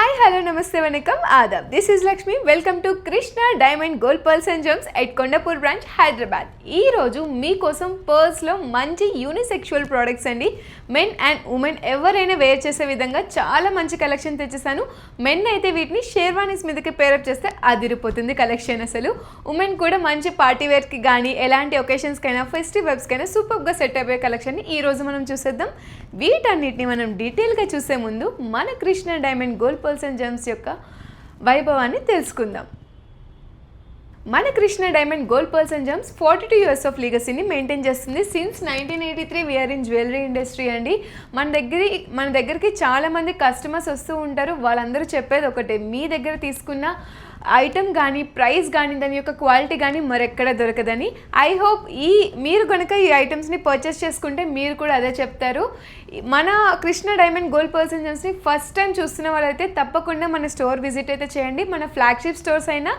Hi hello namaste vanakkam adaab. This is Lakshmi. Welcome to Krishna diamond gold pearls and gems at Kondapur branch Hyderabad. ఈరోజు మీకోసం పర్ల్స్లో మంచి unisexual products అండి. మెన్ అండ్ ఉమెన్ ఎవరైనా వేర్ చేసే విధంగా చాలా మంచి కలెక్షన్ తెచ్చేసాను. మెన్ అయితే వీటిని షేర్వానీస్ మీదకి పేరప్ చేస్తే అదిరిపోతుంది కలెక్షన్. అసలు ఉమెన్ కూడా మంచి పార్టీ వేర్కి కానీ ఎలాంటి ఒకేషన్స్కైనా ఫెస్టివల్స్కైనా సూపర్గా సెట్ అయిపోయే కలెక్షన్ని ఈరోజు మనం చూసేద్దాం. వీటన్నిటిని మనం డీటెయిల్గా చూసే ముందు మన Krishna diamond gold pearls and gems యొక్క వైభవాన్ని తెలుసుకుందాం. మన Krishna diamond gold pearls and gems 42 years of లీగసీని మెయింటైన్ చేస్తుంది. Since 1983 we're in jewellery industry అండి. మన దగ్గరికి చాలామంది కస్టమర్స్ వస్తూ ఉంటారు. వాళ్ళందరూ చెప్పేది ఒకటే, మీ దగ్గర తీసుకున్న ఐటమ్ కానీ ప్రైస్ కానీ దాని యొక్క క్వాలిటీ కానీ మరెక్కడ దొరకదని. ఐ హోప్ మీరు కనుక ఈ ఐటమ్స్ని పర్చేస్ చేసుకుంటే మీరు కూడా అదే చెప్తారు. మన Krishna diamond gold pearls and జెమ్స్ని ఫస్ట్ టైం చూస్తున్న వాళ్ళైతే తప్పకుండా మన స్టోర్ విజిట్ అయితే చేయండి. మన ఫ్లాగ్షిప్ స్టోర్స్ అయినా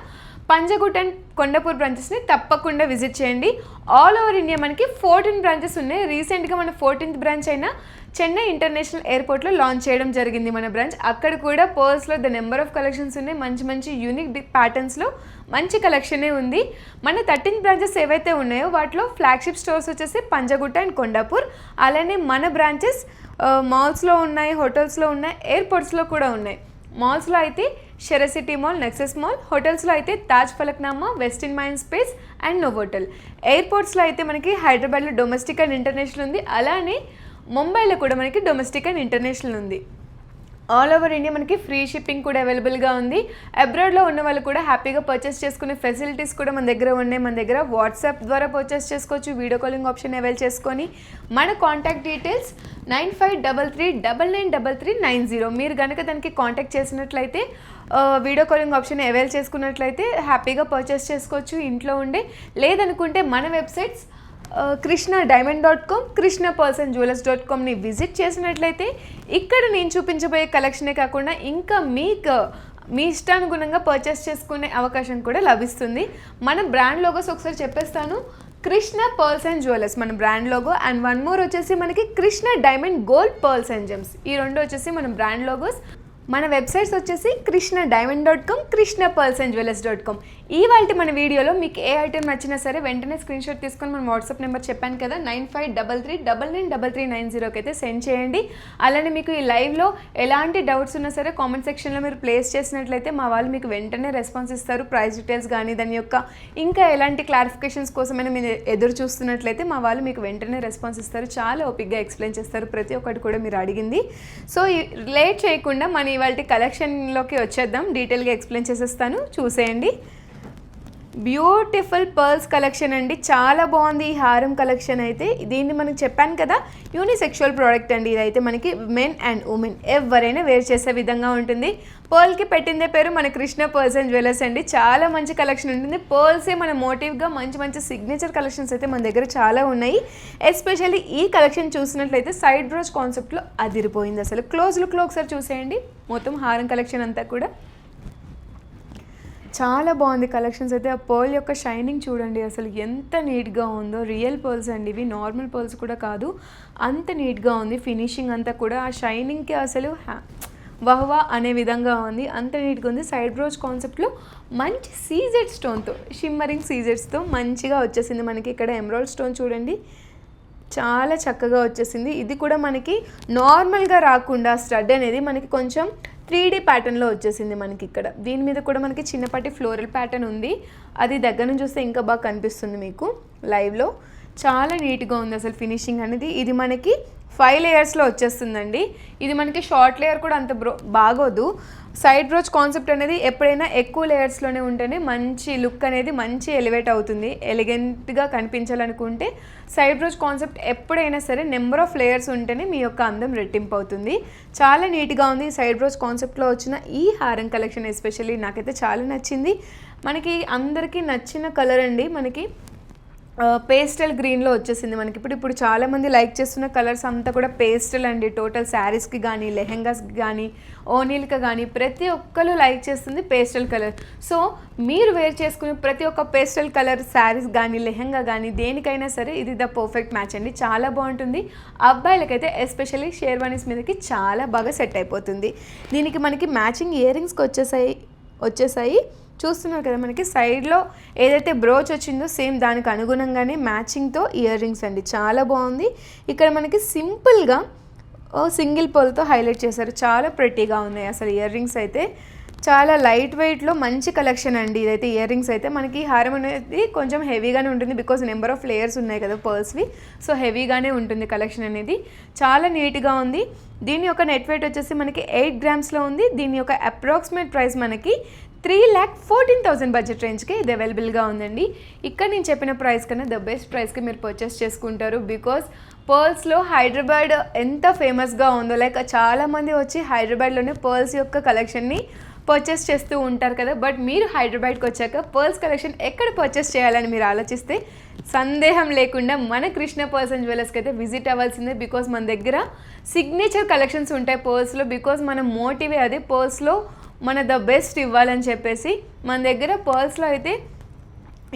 పంజగుట్ అండ్ కొండాపూర్ బ్రాంచెస్ని తప్పకుండా విజిట్ చేయండి. ఆల్ ఓవర్ ఇండియా మనకి 14 బ్రాంచెస్ ఉన్నాయి. రీసెంట్గా మన 14th బ్రాంచ్ అయిన చెన్నై ఇంటర్నేషనల్ ఎయిర్పోర్ట్లో లాంచ్ చేయడం జరిగింది మన బ్రాంచ్. అక్కడ కూడా పర్ల్స్లో ద నెంబర్ ఆఫ్ కలెక్షన్స్ ఉన్నాయి. మంచి మంచి యూనిక్ ప్యాటర్న్స్లో మంచి కలెక్షనే ఉంది. మన 13 బ్రాంచెస్ ఏవైతే ఉన్నాయో వాటిలో ఫ్లాగ్షిప్ స్టోర్స్ వచ్చేసి పంజగుట్ట అండ్ కొండాపూర్. అలానే మన బ్రాంచెస్ మాల్స్లో ఉన్నాయి, హోటల్స్లో ఉన్నాయి, ఎయిర్పోర్ట్స్లో కూడా ఉన్నాయి. మాల్స్లో అయితే షెరసిటీ మాల్, నెక్సెస్ మాల్, హోటల్స్లో అయితే Taj Falaknuma, Westin Mindspace and Novotel. ఎయిర్పోర్ట్స్లో అయితే మనకి హైదరాబాద్లో డొమెస్టిక్ అండ్ ఇంటర్నేషనల్ ఉంది. అలానే ముంబైలో కూడా మనకి డొమెస్టిక్ అండ్ ఇంటర్నేషనల్ ఉంది. ఆల్ ఓవర్ ఇండియా మనకి ఫ్రీ షిప్పింగ్ కూడా అవైలబుల్గా ఉంది. అబ్రాడ్లో ఉన్న వాళ్ళు కూడా హ్యాపీగా పర్చేస్ చేసుకునే ఫెసిలిటీస్ కూడా మన దగ్గర ఉన్నాయి. మన దగ్గర వాట్సాప్ ద్వారా పర్చేస్ చేసుకోవచ్చు, వీడియో కాలింగ్ ఆప్షన్ అవైల్ చేసుకొని. మన కాంటాక్ట్ డీటెయిల్స్ 9533993390. మీరు కనుక దానికి కాంటాక్ట్ చేసినట్లయితే వీడియో కాలింగ్ ఆప్షన్ అవైల్ చేసుకున్నట్లయితే హ్యాపీగా పర్చేస్ చేసుకోవచ్చు ఇంట్లో ఉండే. లేదనుకుంటే మన వెబ్సైట్స్ krishna-diamond.com, krishna-pearlsandjewellers.comని విజిట్ చేసినట్లయితే ఇక్కడ నేను చూపించబోయే కలెక్షనే కాకుండా ఇంకా మీకు మీ ఇష్టానుగుణంగా పర్చేస్ చేసుకునే అవకాశం కూడా లభిస్తుంది. మన బ్రాండ్ లోగోస్ ఒకసారి చెప్పేస్తాను. కృష్ణ పర్ల్స్ అండ్ జ్యువెలర్స్ మన brand logo, and one more వచ్చేసి మనకి Krishna diamond gold pearls and gems. ఈ రెండు వచ్చేసి మన బ్రాండ్ లోగోస్. మన వెబ్సైట్స్ వచ్చేసి krishna-diamond.com, krishna-pearlsandjewellers.com. ఇవాళ మన వీడియోలో మీకు ఏ ఐటెం నచ్చినా సరే వెంటనే స్క్రీన్ షాట్ తీసుకొని మన వాట్సాప్ నెంబర్ చెప్పాను కదా 9533993390కి అయితే సెండ్ చేయండి. అలానే మీకు ఈ లైవ్లో ఎలాంటి డౌట్స్ ఉన్నా సరే కామెంట్ సెక్షన్లో మీరు ప్లేస్ చేసినట్లయితే మా వాళ్ళు మీకు వెంటనే రెస్పాన్స్ ఇస్తారు. ప్రైస్ డీటెయిల్స్ కానీ దాని యొక్క ఇంకా ఎలాంటి క్లారిఫికేషన్స్ కోసమైనా మీరు ఎదురు చూస్తున్నట్లయితే మా వాళ్ళు మీకు వెంటనే రెస్పాన్స్ ఇస్తారు. చాలా ఓపిక్గా ఎక్స్ప్లెయిన్ చేస్తారు ప్రతి ఒక్కటి కూడా మీరు అడిగింది. సో లేట్ చేయకుండా మన ఇవాళ కలెక్షన్లోకి వచ్చేద్దాం. డీటెయిల్గా ఎక్స్ప్లెయిన్ చేసేస్తాను, చూసేయండి. బ్యూటిఫుల్ పర్ల్స్ కలెక్షన్ అండి, చాలా బాగుంది ఈ హారం కలెక్షన్ అయితే. దీన్ని మనకు చెప్పాను కదా యూనిసెక్షువల్ ప్రోడక్ట్ అండి. ఇదైతే మనకి మెన్ అండ్ ఉమెన్ ఎవరైనా వేర్ చేసే విధంగా ఉంటుంది. పర్ల్కి పెట్టిందే పేరు మన కృష్ణ పర్ల్స్ అండ్ జ్యువెలర్స్ అండి. చాలా మంచి కలెక్షన్ ఉంటుంది. పర్ల్సే మన మోటివ్గా మంచి మంచి సిగ్నేచర్ కలెక్షన్స్ అయితే మన దగ్గర చాలా ఉన్నాయి. ఎస్పెషల్లీ ఈ కలెక్షన్ చూసినట్లయితే సైడ్ బ్రోచ్ కాన్సెప్ట్లో అదిరిపోయింది. అసలు క్లోజ్ లుక్లో ఒకసారి చూసేయండి. మొత్తం హారం కలెక్షన్ అంతా కూడా చాలా బాగుంది కలెక్షన్స్ అయితే. ఆ పర్ల్ యొక్క షైనింగ్ చూడండి అసలు ఎంత నీట్గా ఉందో. రియల్ పర్ల్స్ అండి ఇవి, నార్మల్ పర్ల్స్ కూడా కాదు. అంత నీట్గా ఉంది ఫినిషింగ్ అంతా కూడా. ఆ షైనింగ్కి అసలు వహ్వా అనే విధంగా ఉంది, అంత నీట్గా ఉంది. సైడ్ బ్రోచ్ కాన్సెప్ట్లో మంచి సీజెడ్ స్టోన్తో, షిమ్మరింగ్ సీజెడ్స్తో మంచిగా వచ్చేసింది మనకి. ఇక్కడ ఎమరాల్డ్ స్టోన్ చూడండి చాలా చక్కగా వచ్చేసింది. ఇది కూడా మనకి నార్మల్గా రాకుండా స్టడ్ అనేది మనకి కొంచెం 3D ప్యాటర్న్లో వచ్చేసింది మనకి ఇక్కడ. దీని మీద కూడా మనకి చిన్నపాటి ఫ్లోరల్ ప్యాటర్న్ ఉంది. అది దగ్గర నుంచి చూస్తే ఇంకా బాగా కనిపిస్తుంది మీకు లైవ్లో. చాలా నీట్గా ఉంది అసలు ఫినిషింగ్ అనేది. ఇది మనకి 5 లేయర్స్లో వచ్చేస్తుందండి. ఇది మనకి షార్ట్ లేయర్ కూడా అంత బాగోదు. సైడ్ బ్రోచ్ కాన్సెప్ట్ అనేది ఎప్పుడైనా ఎక్కువ లేయర్స్లోనే ఉంటేనే మంచి లుక్ అనేది మంచి ఎలివేట్ అవుతుంది. ఎలిగెంట్గా కనిపించాలనుకుంటే సైడ్ బ్రోచ్ కాన్సెప్ట్ ఎప్పుడైనా సరే నెంబర్ ఆఫ్ లేయర్స్ ఉంటేనే మీ యొక్క అందం రెట్టింపు అవుతుంది. చాలా నీట్గా ఉంది సైడ్ బ్రోచ్ కాన్సెప్ట్లో వచ్చిన ఈ హారం కలెక్షన్. ఎస్పెషల్లీ నాకైతే చాలా నచ్చింది. మనకి అందరికీ నచ్చిన కలర్ అండి. మనకి పేస్టల్ గ్రీన్లో వచ్చేసింది మనకి. ఇప్పుడు చాలామంది లైక్ చేస్తున్న కలర్స్ అంతా కూడా పేస్టల్ అండి. టోటల్ శారీస్కి కానీ లెహెంగాస్కి కానీ ఓనీల్కి కానీ ప్రతి ఒక్కరు లైక్ చేస్తుంది పేస్టల్ కలర్. సో మీరు వేర్ చేసుకునే ప్రతి ఒక్క పేస్టల్ కలర్ శారీస్ కానీ లెహెంగా కానీ దేనికైనా సరే ఇది ద పర్ఫెక్ట్ మ్యాచ్ అండి. చాలా బాగుంటుంది. అబ్బాయిలకైతే ఎస్పెషల్లీ షేర్వానీస్ మీదకి చాలా బాగా సెట్ అయిపోతుంది. దీనికి మనకి మ్యాచింగ్ ఇయర్ రింగ్స్కి వచ్చేసాయి. చూస్తున్నారు కదా, మనకి సైడ్లో ఏదైతే బ్రోచ్ వచ్చిందో సేమ్ దానికి అనుగుణంగానే మ్యాచింగ్తో ఇయర్ రింగ్స్ అండి. చాలా బాగుంది. ఇక్కడ మనకి సింపుల్గా సింగిల్ పోల్తో హైలైట్ చేశారు. చాలా ప్రెట్టీగా ఉన్నాయి అసలు ఇయర్ రింగ్స్ అయితే. చాలా లైట్ వెయిట్లో మంచి కలెక్షన్ అండి ఇదైతే. ఇయర్ రింగ్స్ అయితే మనకి హారం అనేది కొంచెం హెవీగానే ఉంటుంది బికాజ్ నెంబర్ ఆఫ్ లేయర్స్ ఉన్నాయి కదా పర్ల్స్వి. సో హెవీగానే ఉంటుంది కలెక్షన్ అనేది. చాలా నీట్గా ఉంది. దీని యొక్క నెట్ వెయిట్ వచ్చేసి మనకి 8 గ్రామ్స్లో ఉంది. దీని యొక్క అప్రాక్సిమేట్ ప్రైస్ మనకి 3,14,000 బడ్జెట్ రేంజ్కి ఇది అవైలబుల్గా ఉందండి. ఇక్కడ నేను చెప్పిన ప్రైస్ కన్నా ద బెస్ట్ ప్రైస్కి మీరు పర్చేస్ చేసుకుంటారు. బికాస్ పర్ల్స్లో హైదరాబాద్ ఎంత ఫేమస్గా ఉందో, లైక్ చాలామంది వచ్చి హైదరాబాద్లోనే పర్ల్స్ యొక్క కలెక్షన్ని పర్చేస్ చేస్తూ ఉంటారు కదా. బట్ మీరు హైదరాబాద్కి వచ్చాక పర్ల్స్ కలెక్షన్ ఎక్కడ పర్చేస్ చేయాలని మీరు ఆలోచిస్తే సందేహం లేకుండా మన కృష్ణ పర్ల్స్ అండ్ జ్యువెలర్స్కి అయితే విజిట్ అవ్వాల్సిందే. బికాస్ మన దగ్గర సిగ్నేచర్ కలెక్షన్స్ ఉంటాయి పర్ల్స్లో. బికాస్ మన మోటివే అది పర్ల్స్లో మన ద బెస్ట్ ఇవ్వాలని చెప్పేసి. మన దగ్గర పర్ల్స్లో అయితే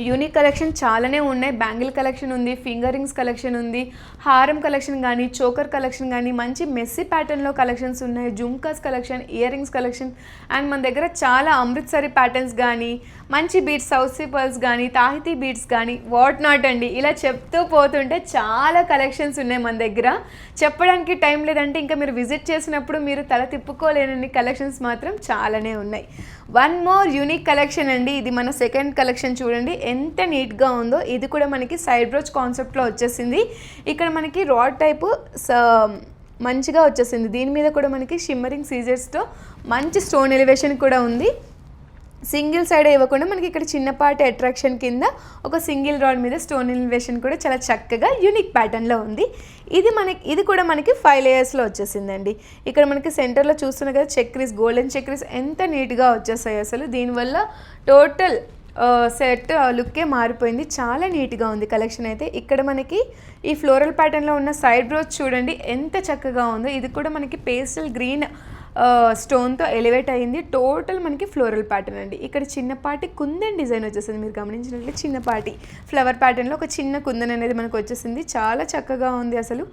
యూనిక్ కలెక్షన్ చాలానే ఉన్నాయి. బ్యాంగిల్ కలెక్షన్ ఉంది, ఫింగర్ రింగ్స్ కలెక్షన్ ఉంది, హారం కలెక్షన్ కానీ చోకర్ కలెక్షన్ కానీ మంచి మెస్సీ ప్యాటర్న్లో కలెక్షన్స్ ఉన్నాయి, jhumkas collection, ear rings collection. And మన దగ్గర చాలా అమృత్సరి ప్యాటర్న్స్ కానీ మంచి బీడ్స్, సౌతీ పర్ల్స్ కానీ తాహితీ బీడ్స్ కానీ వాట్ నాట్ అండి. ఇలా చెప్తూ పోతుంటే చాలా కలెక్షన్స్ ఉన్నాయి మన దగ్గర. చెప్పడానికి టైం లేదంటే ఇంకా మీరు విజిట్ చేసినప్పుడు మీరు తల తిప్పుకోలేనన్ని కలెక్షన్స్ మాత్రం చాలానే ఉన్నాయి. వన్ మోర్ యూనిక్ కలెక్షన్ అండి. ఇది మన సెకండ్ కలెక్షన్ చూడండి ఎంత నీట్గా ఉందో. ఇది కూడా మనకి సైడ్ బ్రోచ్ కాన్సెప్ట్లో వచ్చేసింది. ఇక్కడ మనకి రాడ్ టైపు మంచిగా వచ్చేసింది. దీని మీద కూడా మనకి షిమ్మరింగ్ సీజర్స్తో మంచి స్టోన్ ఎలివేషన్ కూడా ఉంది. సింగిల్ సైడ్ ఇవ్వకుండా మనకి ఇక్కడ చిన్నపాటి అట్రాక్షన్ కింద ఒక సింగిల్ రాడ్ మీద స్టోన్ ఎలివేషన్ కూడా చాలా చక్కగా యూనిక్ ప్యాటర్న్లో ఉంది. ఇది కూడా మనకి 5 లేయర్స్లో వచ్చేసిందండి. ఇక్కడ మనకి సెంటర్లో చూస్తున్న కదా చక్రీస్, గోల్డెన్ చక్రీస్ ఎంత నీట్గా వచ్చేసాయి అసలు. దీనివల్ల టోటల్ సెట్ లుక్కే మారిపోయింది. చాలా నీట్గా ఉంది కలెక్షన్ అయితే. ఇక్కడ మనకి ఈ ఫ్లోరల్ ప్యాటర్న్లో ఉన్న సైడ్ బ్రోచ్ చూడండి ఎంత చక్కగా ఉందో. ఇది కూడా మనకి పేస్టల్ గ్రీన్ స్టోన్తో ఎలివేట్ అయ్యింది. టోటల్ మనకి ఫ్లోరల్ ప్యాటర్న్ అండి. ఇక్కడ చిన్నపాటి కుందన్ డిజైన్ వచ్చేసింది. మీరు గమనించినట్లయితే చిన్నపాటి ఫ్లవర్ ప్యాటర్న్లో ఒక చిన్న కుందన్ అనేది మనకు వచ్చేసింది. చాలా చక్కగా ఉంది అసలు.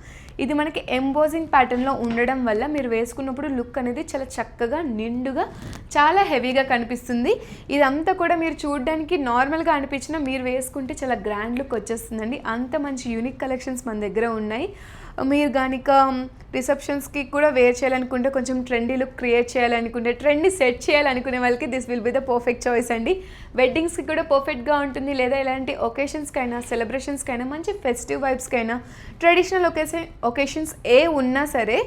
ఇది మనకి ఎంబోజింగ్ ప్యాటర్న్లో ఉండడం వల్ల మీరు వేసుకున్నప్పుడు లుక్ అనేది చాలా చక్కగా నిండుగా చాలా హెవీగా కనిపిస్తుంది. ఇదంతా కూడా మీరు చూడడానికి నార్మల్గా అనిపించినా మీరు వేసుకుంటే చాలా గ్రాండ్ లుక్ వచ్చేస్తుందండి. అంత మంచి యూనిక్ కలెక్షన్స్ మన దగ్గర ఉన్నాయి. మీరు కనుక రిసెప్షన్స్కి కూడా వేర్ చేయాలనుకుంటే, కొంచెం ట్రెండీ లుక్ క్రియేట్ చేయాలనుకుంటే, ట్రెండ్ని సెట్ చేయాలనుకునే వాళ్ళకి this will be the perfect choice అండి. వెడ్డింగ్స్కి కూడా పర్ఫెక్ట్గా ఉంటుంది. లేదా ఇలాంటి ఒకేషన్స్కైనా సెలబ్రేషన్స్కైనా మంచి ఫెస్టివ్ వైబ్స్కైనా ట్రెడిషనల్ ఒకేషన్స్ ఏ ఉన్నా సరే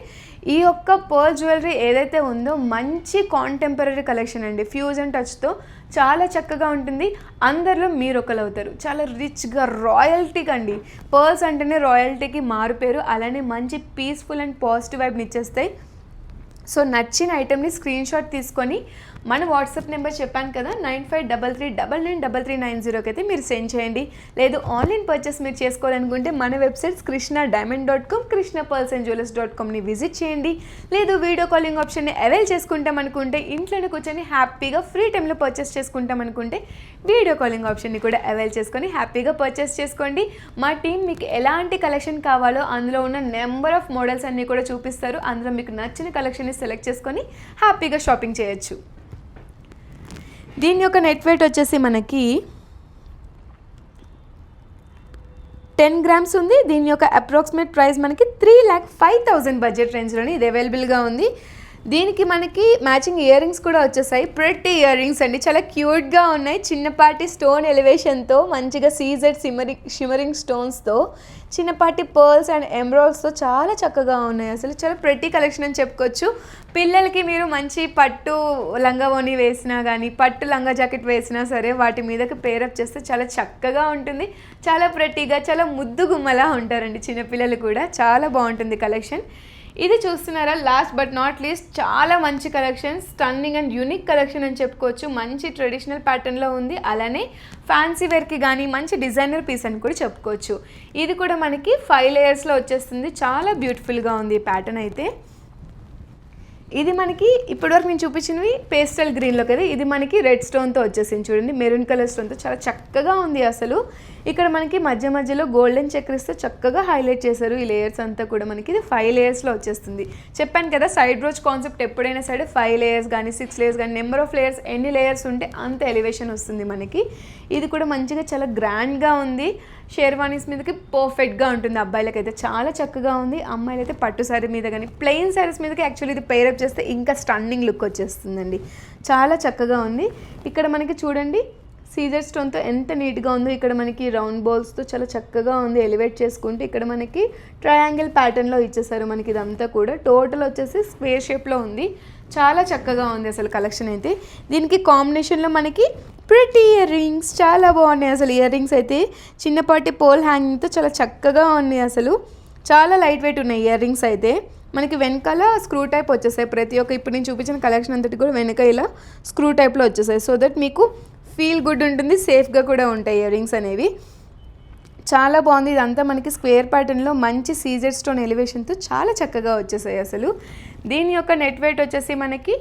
ఈ యొక్క పర్ల్ జ్యువెలరీ ఏదైతే ఉందో మంచి కాంటెంపరీ కలెక్షన్ అండి. ఫ్యూజన్ టచ్తో చాలా చక్కగా ఉంటుంది. అందరిలో మీరు ఒకరు అవుతారు. చాలా రిచ్గా రాయల్టీగా అండి. పర్ల్స్ అంటేనే రాయల్టీకి మారుపేరు. అలానే మంచి పీస్ఫుల్ అండ్ పాజిటివ్ వైబ్ని ఇచ్చేస్తాయి. సో నచ్చిన ఐటెంని స్క్రీన్ షాట్ తీసుకొని మన వాట్సాప్ నెంబర్ చెప్పాను కదా 9533993390కి అయితే మీరు సెండ్ చేయండి. లేదు ఆన్లైన్ పర్చేస్ మీరు చేసుకోవాలనుకుంటే మన వెబ్సైట్స్ krishnadiamond.com, krishnapearlsandjewellers.comని విజిట్ చేయండి. లేదు వీడియో కాలింగ్ ఆప్షన్ని అవైల్ చేసుకుంటాం అనుకుంటే, ఇంట్లోనే కూర్చొని హ్యాపీగా ఫ్రీ టైంలో పర్చేస్ చేసుకుంటాం అనుకుంటే వీడియో కాలింగ్ ఆప్షన్ని కూడా అవైల్ చేసుకొని హ్యాపీగా పర్చేస్ చేసుకోండి. మా టీం మీకు ఎలాంటి కలెక్షన్ కావాలో అందులో ఉన్న నెంబర్ ఆఫ్ మోడల్స్ అన్నీ కూడా చూపిస్తారు. అందులో మీకు నచ్చిన కలెక్షన్ని సెలెక్ట్ చేసుకొని హ్యాపీగా షాపింగ్ చేయొచ్చు. దీని యొక్క నెట్ వెయిట్ వచ్చేసి మనకి 10 గ్రామ్స్ ఉంది. దీని యొక్క అప్రాక్సిమేట్ ప్రైస్ మనకి 3,05,000 బడ్జెట్ రేంజ్లోని ఇది అవైలబుల్గా ఉంది. దీనికి మనకి మ్యాచింగ్ ఇయర్ రింగ్స్ కూడా వచ్చేసాయి. ప్రెట్టి ఇయర్ రింగ్స్ అండి, చాలా క్యూట్గా ఉన్నాయి. చిన్నపాటి స్టోన్ ఎలివేషన్తో మంచిగా సీజెడ్ షిమరింగ్ స్టోన్స్తో చిన్నపాటి పర్ల్స్ అండ్ ఎమరాల్డ్స్తో చాలా చక్కగా ఉన్నాయి. అసలు చాలా ప్రెట్టి కలెక్షన్ అని చెప్పుకోవచ్చు. పిల్లలకి మీరు మంచి పట్టు లంగావోని వేసినా కానీ పట్టు లంగా జాకెట్ వేసినా సరే వాటి మీదకి పేరప్ చేస్తే చాలా చక్కగా ఉంటుంది. చాలా ప్రెట్టిగా చాలా ముద్దు గుమ్మలా ఉంటారండి చిన్నపిల్లలు కూడా. చాలా బాగుంటుంది కలెక్షన్. ఇది చూస్తున్నారా, లాస్ట్ బట్ నాట్ లీస్ట్ చాలా మంచి collection, stunning and unique collection అని చెప్పుకోవచ్చు. మంచి ట్రెడిషనల్ ప్యాటర్న్లో ఉంది, అలానే ఫ్యాన్సీ వేర్కి కానీ మంచి డిజైనర్ పీస్ అని కూడా చెప్పుకోవచ్చు. ఇది కూడా మనకి 5 లేయర్స్లో వచ్చేస్తుంది. చాలా బ్యూటిఫుల్గా ఉంది ఈ ప్యాటర్న్ అయితే. ఇది మనకి ఇప్పటివరకు నేను చూపించినవి పేస్టల్ గ్రీన్లో కదా, ఇది మనకి రెడ్ స్టోన్తో వచ్చేసింది. చూడండి, మెరూన్ కలర్ స్టోన్తో చాలా చక్కగా ఉంది అసలు. ఇక్కడ మనకి మధ్య మధ్యలో గోల్డెన్ చక్రిస్తే చక్కగా హైలైట్ చేశారు. ఈ లేయర్స్ అంతా కూడా మనకి ఇది 5 లేయర్స్లో వచ్చేస్తుంది. చెప్పాను కదా, సైడ్ రోజ్ కాన్సెప్ట్ ఎప్పుడైనా సరే 5 లేయర్స్ కానీ 6 లేయర్స్ కానీ నెంబర్ ఆఫ్ లేయర్స్ ఎన్ని లేయర్స్ ఉంటే అంత ఎలివేషన్ వస్తుంది మనకి. ఇది కూడా మంచిగా చాలా గ్రాండ్గా ఉంది. షేర్వానీస్ మీదకి పర్ఫెక్ట్గా ఉంటుంది. అబ్బాయిలకి అయితే చాలా చక్కగా ఉంది, అమ్మాయిలు అయితే పట్టు శారీ మీద కానీ ప్లెయిన్ శారీస్ మీదకి యాక్చువల్లీ ఇది పేరప్ చేస్తే ఇంకా స్టన్నింగ్ లుక్ వచ్చేస్తుందండి. చాలా చక్కగా ఉంది. ఇక్కడ మనకి చూడండి సీజర్ స్టోన్తో ఎంత నీట్గా ఉందో. ఇక్కడ మనకి రౌండ్ బాల్స్తో చాలా చక్కగా ఉంది ఎలివేట్ చేసుకుంటే. ఇక్కడ మనకి ట్రయాంగిల్ ప్యాటర్న్లో ఇచ్చేసారు మనకి. ఇదంతా కూడా టోటల్ వచ్చేసి స్క్వేర్ షేప్లో ఉంది. చాలా చక్కగా ఉంది అసలు కలెక్షన్ అయితే. దీనికి కాంబినేషన్లో మనకి ప్రిటీ ఇయర్ రింగ్స్ చాలా బాగున్నాయి అసలు. ఇయర్ రింగ్స్ అయితే చిన్నపాటి పోల్ హ్యాంగింగ్తో చాలా చక్కగా ఉన్నాయి అసలు. చాలా లైట్ వెయిట్ ఉన్నాయి ఇయర్ రింగ్స్ అయితే. మనకి వెనకాల స్క్రూ టైప్ వచ్చేసాయి. ప్రతి ఒక్క ఇప్పుడు నేను చూపించిన కలెక్షన్ అంతటి కూడా వెనక ఇలా స్క్రూ టైప్లో వచ్చేసాయి. సో దట్ మీకు ఫీల్ గుడ్ ఉంటుంది, సేఫ్గా కూడా ఉంటాయి ఇయర్ రింగ్స్ అనేవి. చాలా బాగుంది. ఇదంతా మనకి స్క్వేర్ ప్యాటర్న్లో మంచి సీజర్ స్టోన్ ఎలివేషన్తో చాలా చక్కగా వచ్చేసాయి అసలు. దీని యొక్క నెట్ వెయిట్ వచ్చేసి మనకి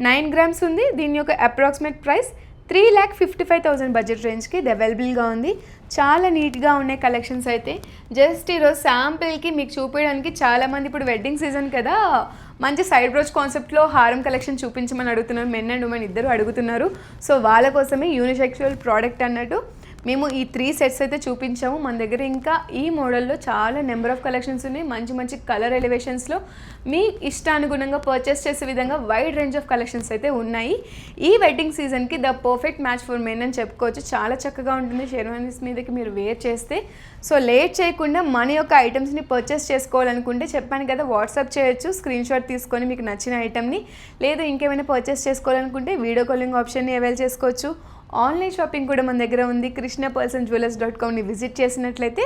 9 గ్రామ్స్ ఉంది. దీని యొక్క అప్రాక్సిమేట్ ప్రైస్ 3,55,000 బడ్జెట్ రేంజ్కి ఇది అవైలబుల్గా ఉంది. చాలా నీట్గా ఉన్నాయి కలెక్షన్స్ అయితే. జస్ట్ ఈరోజు శాంపిల్కి మీకు చూపించడానికి చాలామంది ఇప్పుడు వెడ్డింగ్ సీజన్ కదా, మంచి సైడ్ బ్రోచ్ కాన్సెప్ట్లో హారం కలెక్షన్ చూపించమని అడుగుతున్నారు. మెన్ అండ్ ఉమెన్ ఇద్దరు అడుగుతున్నారు. సో వాళ్ళ కోసమే యూనిసెక్షువల్ ప్రోడక్ట్ అన్నట్టు మేము ఈ 3 సెట్స్ అయితే చూపించాము. మన దగ్గర ఇంకా ఈ మోడల్లో చాలా నెంబర్ ఆఫ్ కలెక్షన్స్ ఉన్నాయి. మంచి మంచి కలర్ ఎలివేషన్స్లో మీ ఇష్టానుగుణంగా పర్చేస్ చేసే విధంగా వైడ్ రేంజ్ ఆఫ్ కలెక్షన్స్ అయితే ఉన్నాయి. ఈ వెడ్డింగ్ సీజన్కి the perfect match for men అని చెప్పుకోవచ్చు. చాలా చక్కగా ఉంటుంది షెర్వానీస్ మీదకి మీరు వేర్ చేస్తే. సో లేట్ చేయకుండా మన యొక్క ఐటమ్స్ని పర్చేస్ చేసుకోవాలనుకుంటే చెప్పాను కదా, వాట్సాప్ చేయొచ్చు స్క్రీన్ షాట్ తీసుకొని మీకు నచ్చిన ఐటమ్ని. లేదు ఇంకేమైనా పర్చేస్ చేసుకోవాలనుకుంటే వీడియో కాలింగ్ ఆప్షన్ని అవైల్ చేసుకోవచ్చు. ఆన్లైన్ షాపింగ్ కూడా మన దగ్గర ఉంది. krishnapearlsandjewellers.comని విజిట్ చేసినట్లయితే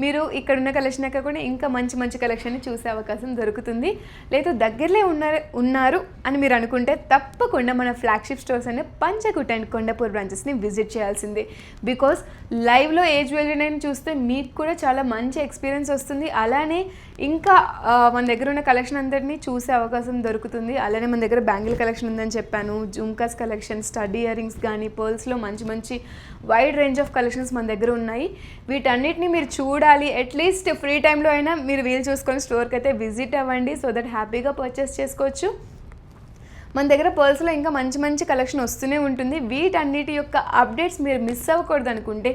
మీరు ఇక్కడ ఉన్న కలెక్షన్ కాకుండా ఇంకా మంచి మంచి కలెక్షన్ని చూసే అవకాశం దొరుకుతుంది. లేదు దగ్గరలో ఉన్నారు అని మీరు అనుకుంటే తప్పకుండా మన ఫ్లాగ్షిప్ స్టోర్స్ అనే పంచకుట అండ్ కొండపూర్ బ్రాంచెస్ని విజిట్ చేయాల్సిందే. బికాస్ లైవ్లో ఏ జ్యువెలరీని చూస్తే మీకు కూడా చాలా మంచి ఎక్స్పీరియన్స్ వస్తుంది. అలానే ఇంకా మన దగ్గర ఉన్న కలెక్షన్ అందరినీ చూసే అవకాశం దొరుకుతుంది. అలానే మన దగ్గర బ్యాంగిల్ కలెక్షన్ ఉందని చెప్పాను, jhumkas collection, study ear rings కానీ పర్ల్స్లో మంచి మంచి వైడ్ రేంజ్ ఆఫ్ కలెక్షన్స్ మన దగ్గర ఉన్నాయి. వీటన్నిటిని మీరు చూడాలి, అట్లీస్ట్ ఫ్రీ టైంలో అయినా మీరు వీలు చూసుకొని స్టోర్కి అయితే విజిట్ అవ్వండి. సో దట్ హ్యాపీగా పర్చేస్ చేసుకోవచ్చు. మన దగ్గర పర్ల్స్లో ఇంకా మంచి మంచి కలెక్షన్ వస్తూనే ఉంటుంది. వీటన్నిటి యొక్క అప్డేట్స్ మీరు మిస్ అవ్వకూడదు అనుకుంటే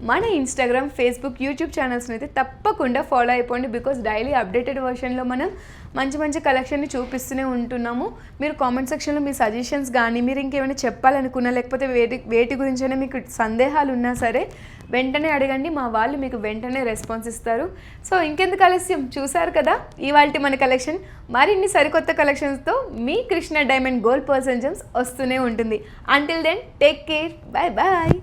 మన ఇన్స్టాగ్రామ్, ఫేస్బుక్, యూట్యూబ్ ఛానల్స్ని అయితే తప్పకుండా ఫాలో అయిపోండి. బికాస్ డైలీ అప్డేటెడ్ వర్షన్లో మనం మంచి మంచి కలెక్షన్ని చూపిస్తూనే ఉంటున్నాము. మీరు కామెంట్ సెక్షన్లో మీ సజెషన్స్ కానీ మీరు ఇంకేమైనా చెప్పాలనుకున్నా లేకపోతే వేటి గురించైనా మీకు సందేహాలు ఉన్నా సరే వెంటనే అడగండి, మా వాళ్ళు మీకు వెంటనే రెస్పాన్స్ ఇస్తారు. సో ఇంకెందుకు ఆలస్యం, చూసారు కదా ఇవాల్టి మన కలెక్షన్. మరిన్ని సరికొత్త కలెక్షన్స్తో మీ Krishna diamond gold pearls and gems వస్తూనే ఉంటుంది. Until then take care, bye bye.